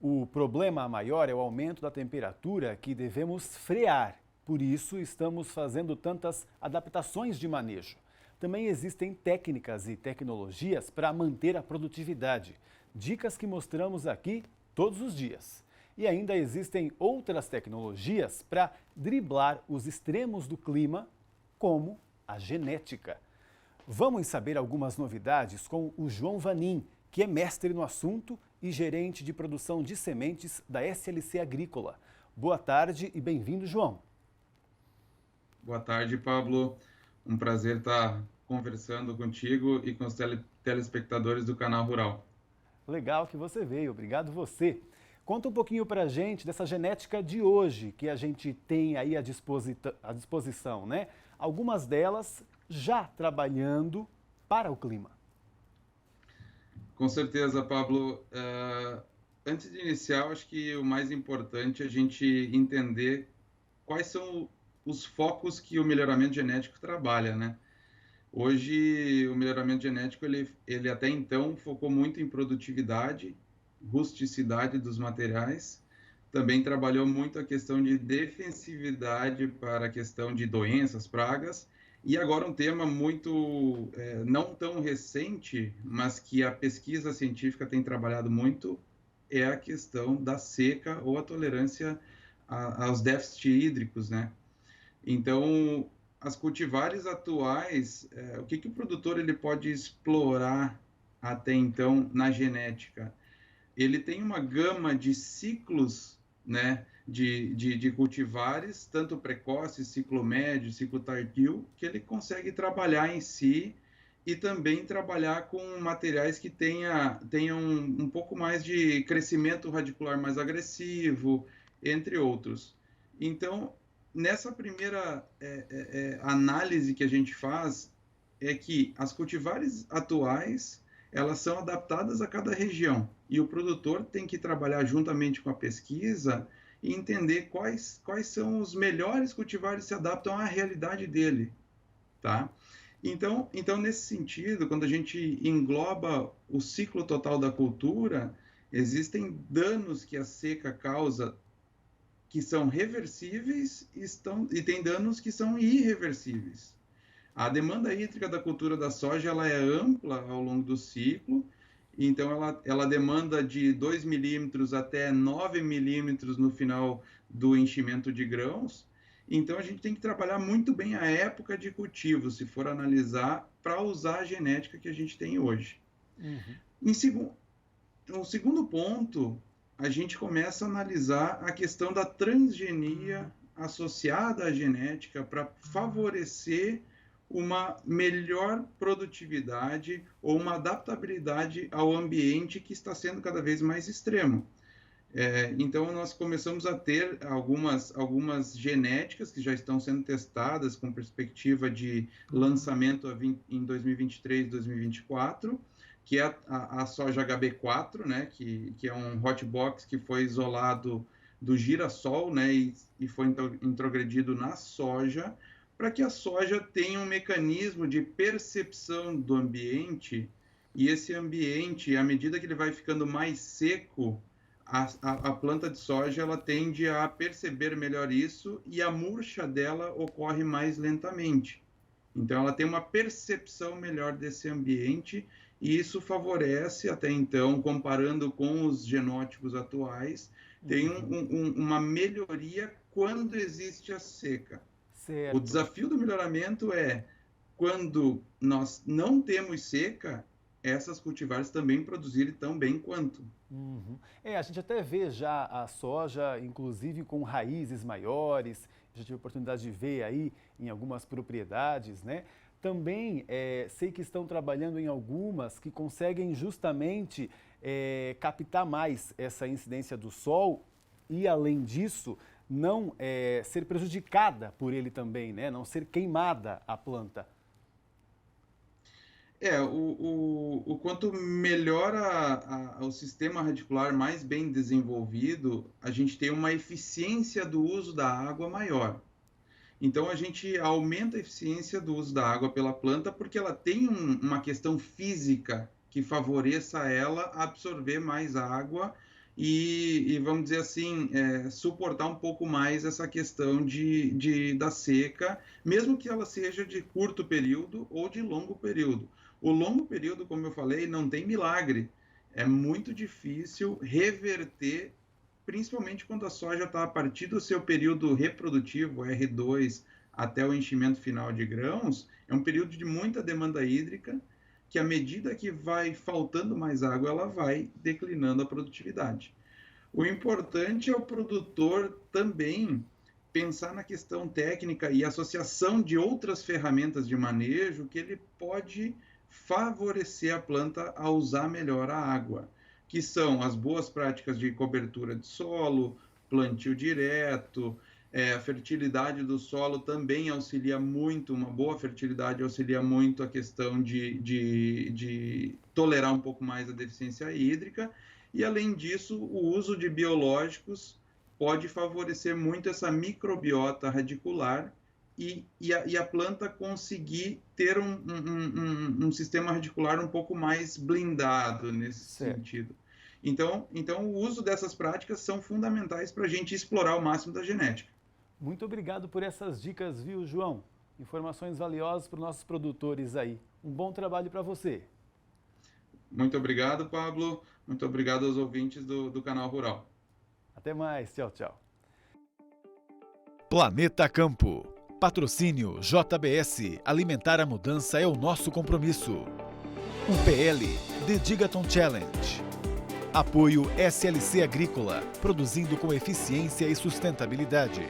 O problema maior é o aumento da temperatura que devemos frear. Por isso, estamos fazendo tantas adaptações de manejo. Também existem técnicas e tecnologias para manter a produtividade. Dicas que mostramos aqui todos os dias. E ainda existem outras tecnologias para driblar os extremos do clima, como a genética. Vamos saber algumas novidades com o João Vanin, que é mestre no assunto e gerente de produção de sementes da SLC Agrícola. Boa tarde e bem-vindo, João. Boa tarde, Pablo. Um prazer estar conversando contigo e com os telespectadores do Canal Rural. Legal que você veio, obrigado você. Conta um pouquinho pra gente dessa genética de hoje que a gente tem aí à disposição, né? Algumas delas já trabalhando para o clima. Com certeza, Pablo. Antes de iniciar, acho que o mais importante é a gente entender quais são os focos que o melhoramento genético trabalha, né? Hoje, o melhoramento genético, ele até então focou muito em produtividade, rusticidade dos materiais, também trabalhou muito a questão de defensividade para a questão de doenças, pragas, e agora um tema muito, não tão recente, mas que a pesquisa científica tem trabalhado muito, é a questão da seca ou a tolerância aos déficits hídricos, né? Então, as cultivares atuais, o que o produtor ele pode explorar até então na genética? Ele tem uma gama de ciclos, né, de cultivares, tanto precoce, ciclo médio, ciclo tardio, que ele consegue trabalhar em si e também trabalhar com materiais que tenham um pouco mais de crescimento radicular mais agressivo, entre outros. Então, nessa primeira análise que a gente faz, é que as cultivares atuais, elas são adaptadas a cada região, e o produtor tem que trabalhar juntamente com a pesquisa e entender quais são os melhores cultivares que se adaptam à realidade dele, tá? Então, nesse sentido, quando a gente engloba o ciclo total da cultura, existem danos que a seca causa que são reversíveis e tem danos que são irreversíveis. A demanda hídrica da cultura da soja ela é ampla ao longo do ciclo, então ela demanda de 2 milímetros até 9 milímetros no final do enchimento de grãos. Então a gente tem que trabalhar muito bem a época de cultivo, se for analisar, para usar a genética que a gente tem hoje. Uhum. No segundo ponto, a gente começa a analisar a questão da transgenia associada à genética para favorecer uma melhor produtividade ou uma adaptabilidade ao ambiente que está sendo cada vez mais extremo. Então, nós começamos a ter algumas genéticas que já estão sendo testadas com perspectiva de lançamento em 2023, 2024, que é a soja HB4, né, que é um hot box que foi isolado do girassol, né, e foi introgredido na soja, para que a soja tenha um mecanismo de percepção do ambiente, e esse ambiente, à medida que ele vai ficando mais seco, a planta de soja ela tende a perceber melhor isso e a murcha dela ocorre mais lentamente. Então, ela tem uma percepção melhor desse ambiente e isso favorece, até então, comparando com os genótipos atuais, tem uma melhoria quando existe a seca. O Certo. desafio do melhoramento é quando nós não temos seca, essas cultivares também produzirem tão bem quanto. Uhum. A gente até vê já a soja, inclusive com raízes maiores, já tive a oportunidade de ver aí em algumas propriedades, né? Também sei que estão trabalhando em algumas que conseguem justamente captar mais essa incidência do sol e, além disso, não ser prejudicada por ele também, né? Não ser queimada a planta. O quanto melhor o sistema radicular mais bem desenvolvido, a gente tem uma eficiência do uso da água maior. Então, a gente aumenta a eficiência do uso da água pela planta porque ela tem uma questão física que favoreça ela absorver mais água e vamos dizer assim, suportar um pouco mais essa questão da seca, mesmo que ela seja de curto período ou de longo período. O longo período, como eu falei, não tem milagre. É muito difícil reverter, principalmente quando a soja está a partir do seu período reprodutivo, R2, até o enchimento final de grãos. É um período de muita demanda hídrica, que à medida que vai faltando mais água, ela vai declinando a produtividade. O importante é o produtor também pensar na questão técnica e associação de outras ferramentas de manejo que ele pode favorecer a planta a usar melhor a água, que são as boas práticas de cobertura de solo, plantio direto, a fertilidade do solo também auxilia muito, uma boa fertilidade auxilia muito a questão de tolerar um pouco mais a deficiência hídrica, e além disso, o uso de biológicos pode favorecer muito essa microbiota radicular e a planta conseguir ter um sistema radicular um pouco mais blindado nesse sentido. Então, o uso dessas práticas são fundamentais para a gente explorar o máximo da genética. Muito obrigado por essas dicas, viu, João? Informações valiosas para os nossos produtores aí. Um bom trabalho para você. Muito obrigado, Pablo. Muito obrigado aos ouvintes do Canal Rural. Até mais. Tchau, tchau. Planeta Campo. Patrocínio JBS. Alimentar a mudança é o nosso compromisso. UPL The Digaton Challenge. Apoio SLC Agrícola. Produzindo com eficiência e sustentabilidade.